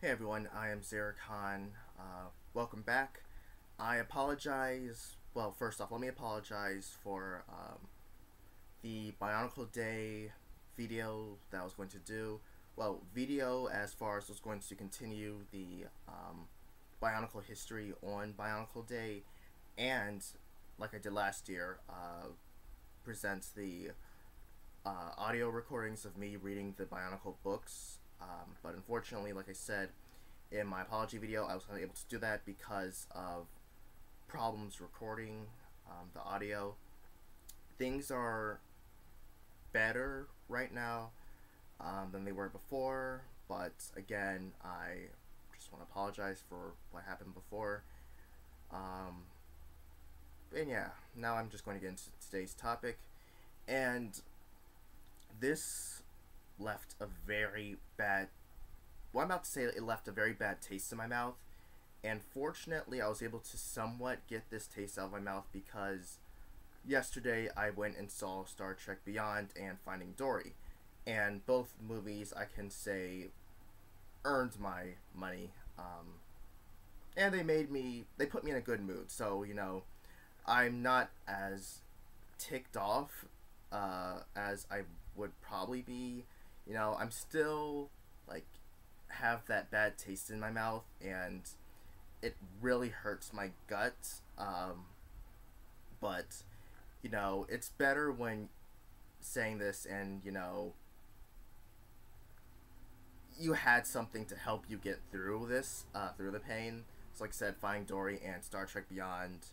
Hey everyone, iamxeracon. Welcome back. I apologize. Well, first off, let me apologize for the Bionicle Day video that I was going to do. Well, video as far as I was going to continue the Bionicle history on Bionicle Day, and like I did last year, presents the audio recordings of me reading the Bionicle books. But unfortunately, like I said in my apology video, I was not able to do that because of problems recording the audio. Things are better right now than they were before, but again, I just want to apologize for what happened before. And yeah, now I'm just going to get into today's topic. And this left a very bad, well, I'm about to say it left a very bad taste in my mouth. And fortunately, I was able to somewhat get this taste out of my mouth because yesterday I went and saw Star Trek Beyond and Finding Dory. And both movies, I can say, earned my money. And they put me in a good mood. So, I'm not as ticked off as I would probably be. I'm still, have that bad taste in my mouth, and it really hurts my gut. But, it's better when saying this and, you had something to help you get through this, through the pain. So like I said, Finding Dory and Star Trek Beyond.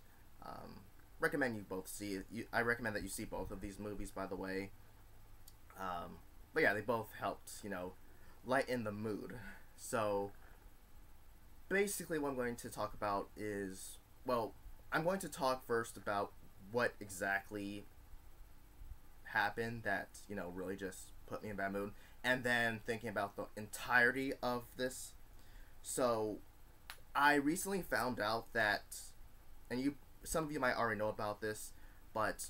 Recommend you both see. I recommend that you see both of these movies, by the way. But yeah, they both helped, lighten the mood. So basically what I'm going to talk about is, well, I'm going to talk first about what exactly happened that, really just put me in a bad mood, and then thinking about the entirety of this. So I recently found out that, and some of you might already know about this, but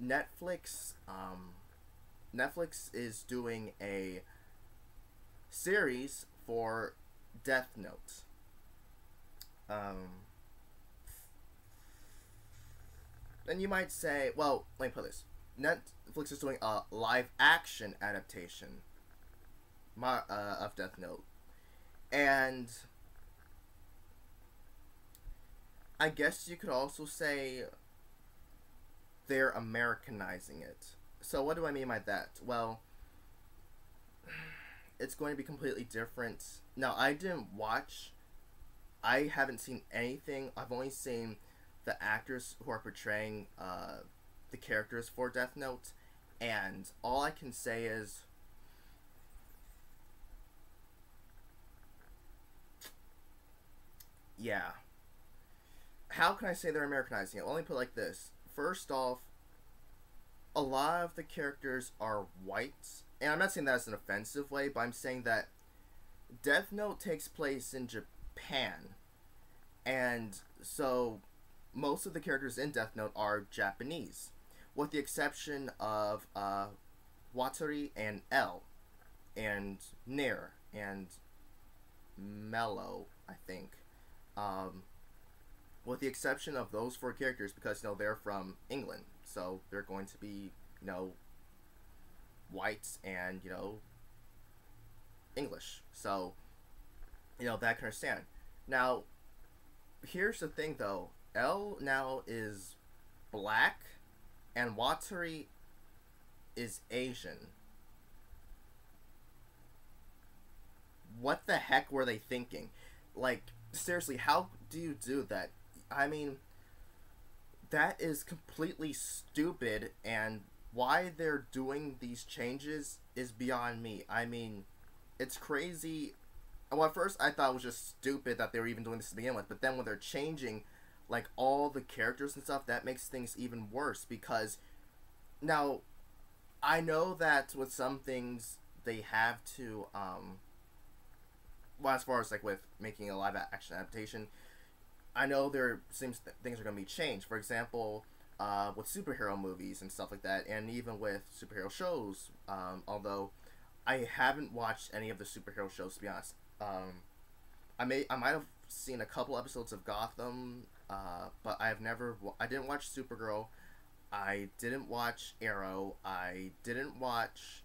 Netflix is doing a series for Death Note. And you might say, well, let me put this. Netflix is doing a live action adaptation of Death Note. And I guess you could also say they're Americanizing it. So what do I mean by that? Well, it's going to be completely different. Now, I haven't seen anything. I've only seen the actors who are portraying the characters for Death Note, and all I can say is, yeah. How can I say they're Americanizing it? Well, let me put it like this. First off, a lot of the characters are white, and I'm not saying that as an offensive way, but I'm saying that Death Note takes place in Japan, and so most of the characters in Death Note are Japanese, with the exception of Watari and L, and Nair, and Mello, I think. With the exception of those four characters, because they're from England, so they're going to be whites and English. So that I can understand. Now, here's the thing though. L now is black, and Watari is Asian. What the heck were they thinking? Seriously, how do you do that? I mean, that is completely stupid, and why they're doing these changes is beyond me. I mean, it's crazy. Well, at first I thought it was just stupid that they were even doing this to begin with, but then when they're changing, all the characters and stuff, that makes things even worse, because now, I know that with some things, they have to, well, as far as, with making a live action adaptation, I know there seems things are going to be changed. For example, with superhero movies and stuff like that, and even with superhero shows, although I haven't watched any of the superhero shows, to be honest. I might have seen a couple episodes of Gotham, but I didn't watch Supergirl. I didn't watch Arrow. I didn't watch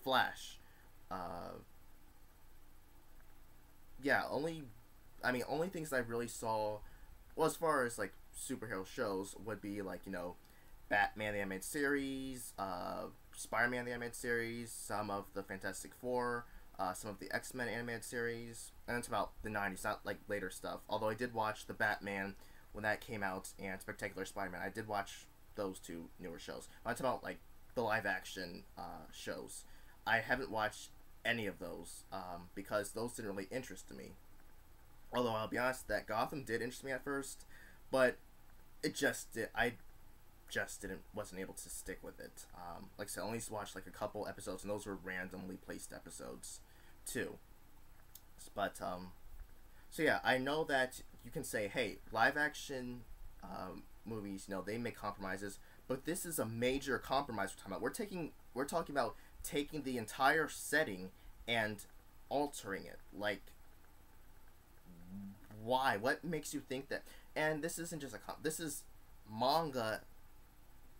Flash. Uh, yeah, only things I really saw, well, as far as like superhero shows, would be like, Batman the animated series, Spider-Man the animated series, some of the Fantastic Four, some of the X-Men animated series, and it's about the 90s, not like later stuff. Although I did watch the Batman when that came out, and Spectacular Spider-Man. I did watch those two newer shows. But it's about like the live action shows. I haven't watched any of those because those didn't really interest me. Although I'll be honest, that Gotham did interest me at first, but I just didn't wasn't able to stick with it. Like I said, I only watched like a couple episodes, and those were randomly placed episodes, too. But so yeah, I know that you can say, hey, live action movies, they make compromises, but this is a major compromise we're talking about. We're talking about taking the entire setting and altering it. Like, why? What makes you think that? And this isn't just this is manga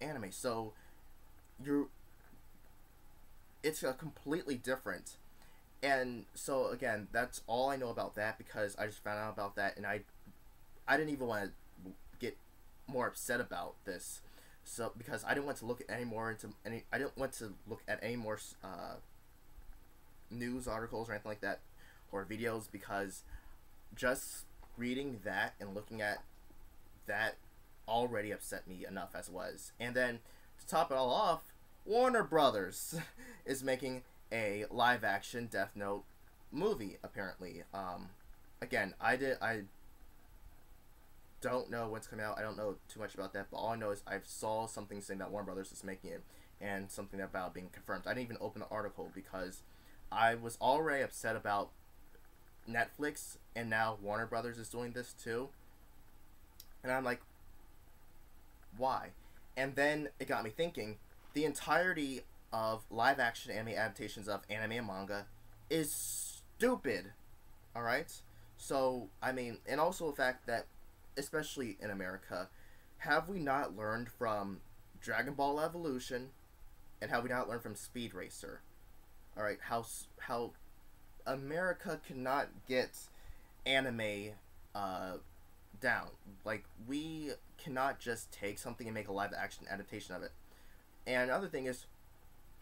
anime, so it's a completely different. And so again, that's all I know about that, because I just found out about that, and I didn't even want to get more upset about this, so because I didn't want to look at I didn't want to look at any more news articles or anything like that, or videos, because just reading that and looking at that already upset me enough as it was. And then to top it all off, Warner Brothers is making a live action Death Note movie, apparently. Again, I don't know what's coming out. I don't know too much about that, but all I know is I saw something saying that Warner Brothers is making it, and something about being confirmed. I didn't even open the article because I was already upset about Netflix, and now Warner Brothers is doing this too. And I'm like, why? And then it got me thinking, the entirety of live action anime adaptations of anime and manga is stupid. Alright? So, and also the fact that, especially in America, have we not learned from Dragon Ball Evolution, and have we not learned from Speed Racer? Alright, how America cannot get anime down. Like, we cannot just take something and make a live action adaptation of it. And another thing is,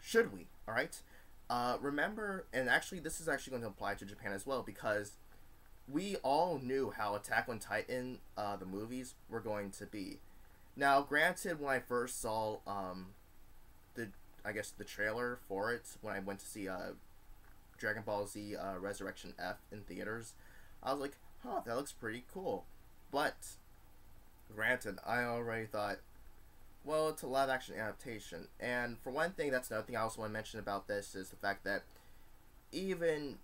should we? Alright? Remember, and actually this is actually going to apply to Japan as well, because we all knew how Attack on Titan, the movies, were going to be. Now, granted, when I first saw the trailer for it, when I went to see Dragon Ball Z Resurrection F in theaters, I was like, huh, that looks pretty cool. But, granted, I already thought, well, it's a live action adaptation. And for one thing, that's another thing I also want to mention about this, is the fact that even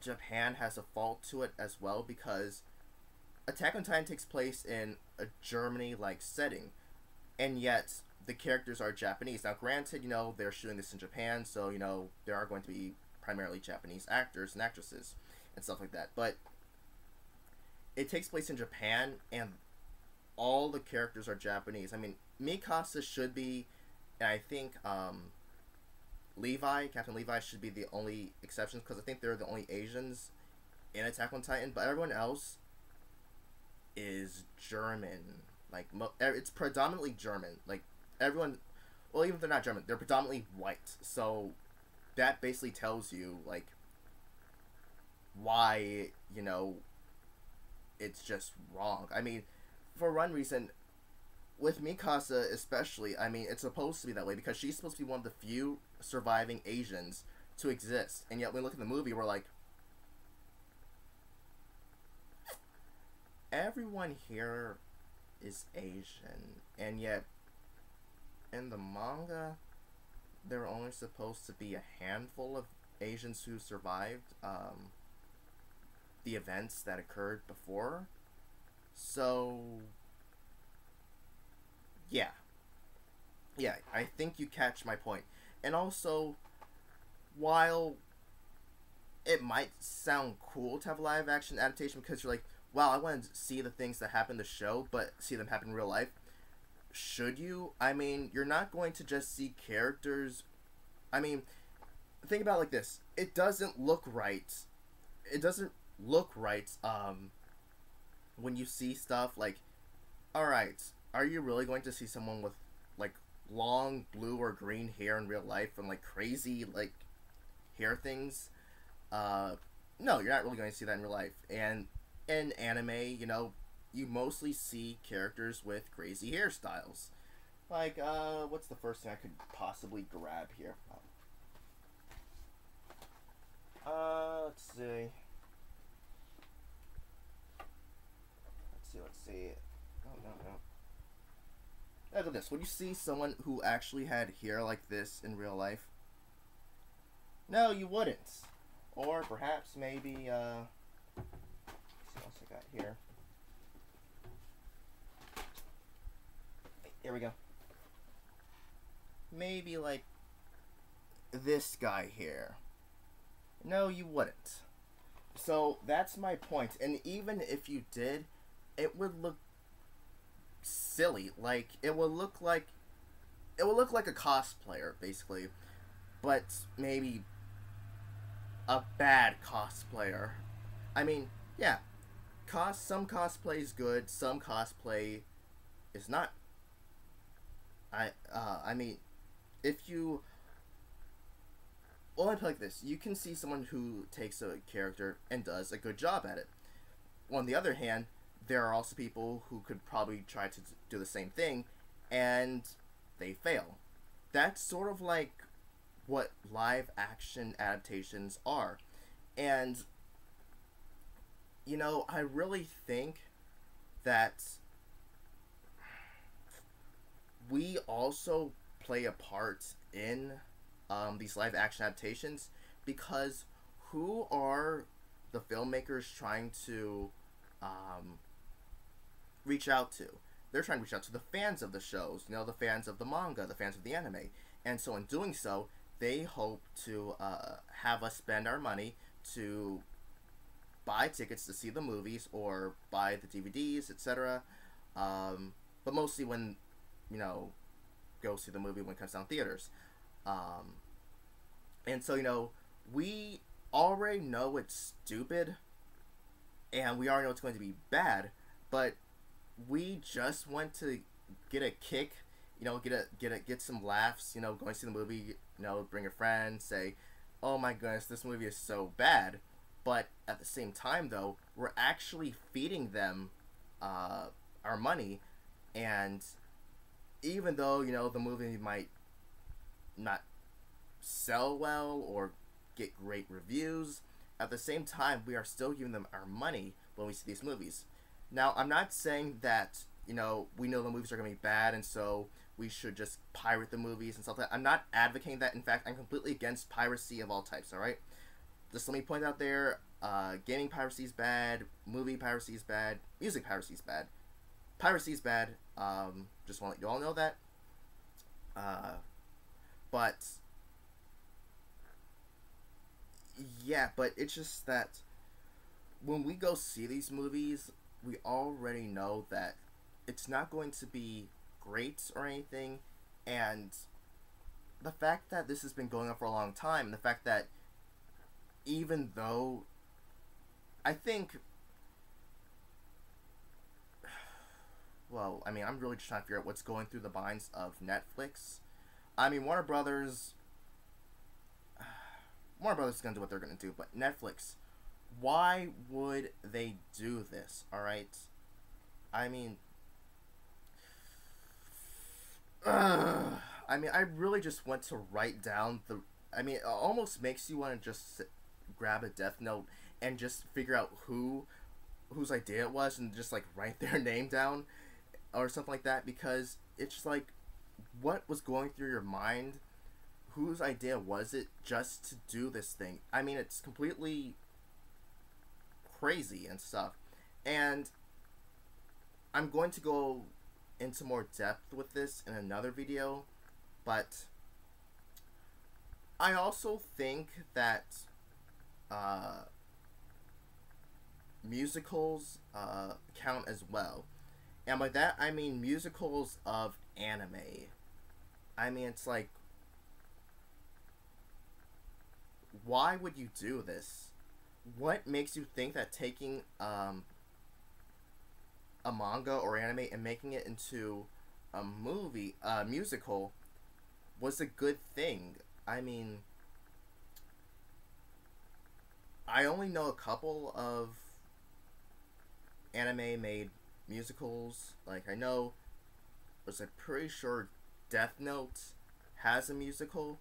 Japan has a fault to it as well, because Attack on Titan takes place in a Germany-like setting, and yet the characters are Japanese. Now, granted, they're shooting this in Japan, so, there are going to be primarily Japanese actors and actresses and stuff like that. But it takes place in Japan, and all the characters are Japanese. Mikasa should be, and I think Captain Levi should be the only exceptions, because I think they're the only Asians in Attack on Titan, but everyone else is German. Like, it's predominantly German. Like, everyone, well, even if they're not German, they're predominantly white. So that basically tells you, like, why, it's just wrong. For one reason, with Mikasa especially, it's supposed to be that way, because she's supposed to be one of the few surviving Asians to exist. And yet, when we look at the movie, we're like, everyone here is Asian. And yet, in the manga, there are only supposed to be a handful of Asians who survived the events that occurred before. So, yeah, I think you catch my point. And also, while it might sound cool to have a live action adaptation because you're like, wow, I want to see the things that happen in the show, but see them happen in real life. Should you? I mean, you're not going to just see characters. I mean, think about it like this. It doesn't look right. It doesn't look right when you see stuff like, alright, are you really going to see someone with like long blue or green hair in real life and like crazy like hair things? No, you're not really going to see that in real life. And in anime, you know, you mostly see characters with crazy hairstyles. Like, what's the first thing I could possibly grab here? Let's see. Let's see. Oh, no. Look at this. Would you see someone who actually had hair like this in real life? No, you wouldn't. Or perhaps maybe, let's see what else I got here. Here we go. Maybe like this guy here. No, you wouldn't. So that's my point. And even if you did, it would look silly. Like it would look like a cosplayer, basically, but maybe a bad cosplayer. I mean, yeah, some cosplay is good, some cosplay is not. I mean, if you, well, I put it like this: you can see someone who takes a character and does a good job at it. Well, on the other hand, there are also people who could probably try to do the same thing, and they fail. That's sort of like what live action adaptations are. And, you know, I really think that we also play a part in these live action adaptations, because who are the filmmakers trying to reach out to? They're trying to reach out to the fans of the shows, you know, the fans of the manga, the fans of the anime. And so in doing so, they hope to have us spend our money to buy tickets to see the movies or buy the DVDs, etc. But mostly when, you know, go see the movie when it comes down theaters. And so, you know, we already know it's stupid, and we already know it's going to be bad, but we just want to get a kick, you know, get some laughs, you know, going to see the movie, you know, bring a friend, say, oh my goodness, this movie is so bad. But at the same time, though, we're actually feeding them our money, and even though, you know, the movie might not sell well or get great reviews, at the same time, we are still giving them our money when we see these movies. Now, I'm not saying that, you know, we know the movies are going to be bad, and so we should just pirate the movies and stuff like that. I'm not advocating that. In fact, I'm completely against piracy of all types, alright? Just let me point out there, gaming piracy is bad, movie piracy is bad, music piracy is bad. Piracy is bad, just want to let you all know that. But, yeah, but it's just that when we go see these movies, we already know that it's not going to be great or anything, and the fact that this has been going on for a long time, and the fact that even though I think, well, I mean, I'm really just trying to figure out what's going through the minds of Netflix. I mean, Warner Brothers is going to do what they're going to do, but Netflix, why would they do this, alright? I mean, I really just want to write down the, I mean, it almost makes you want to just grab a death note and just figure out whose idea it was and just, like, write their name down or something like that, because it's just like, what was going through your mind? Whose idea was it just to do this thing? I mean, it's completely crazy and stuff. And I'm going to go into more depth with this in another video, but I also think that uh, musicals count as well. And by that, I mean musicals of anime. I mean, it's like, why would you do this? What makes you think that taking a manga or anime and making it into a movie, a musical, was a good thing? I mean, I only know a couple of anime made musicals. Like, I know, I'm pretty sure Death Note has a musical,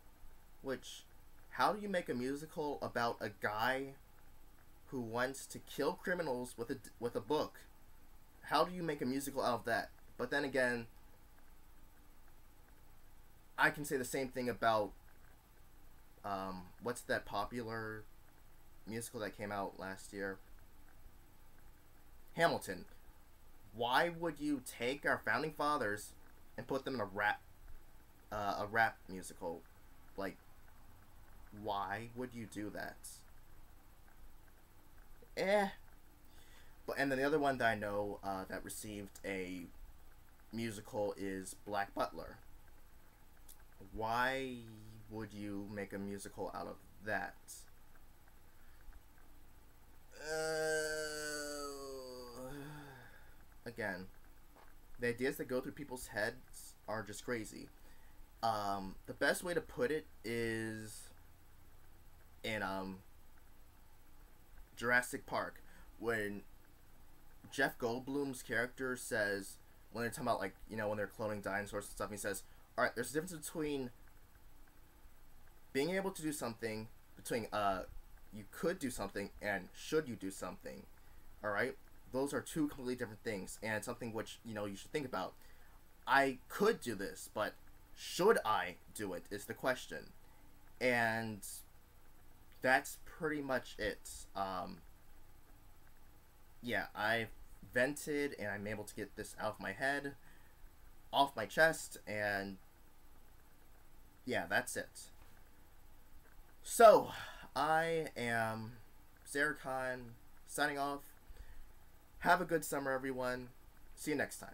which, how do you make a musical about a guy who wants to kill criminals with a book? How do you make a musical out of that? But then again, I can say the same thing about what's that popular musical that came out last year? Hamilton. Why would you take our founding fathers and put them in a rap musical? Like, why would you do that? But and then the other one that I know that received a musical is Black Butler. Why would you make a musical out of that? Again, the ideas that go through people's heads are just crazy. The best way to put it is in Jurassic Park, when Jeff Goldblum's character says, when they're talking about, like, you know, when they're cloning dinosaurs and stuff, he says, alright, there's a difference between being able to do something, between you could do something and should you do something. Alright? Those are two completely different things, and something which, you know, you should think about. I could do this, but should I do it is the question. And that's pretty much it. Yeah, I've vented, and I'm able to get this out of my head, off my chest, and yeah, that's it. So, I am iamxeracon, signing off. Have a good summer, everyone. See you next time.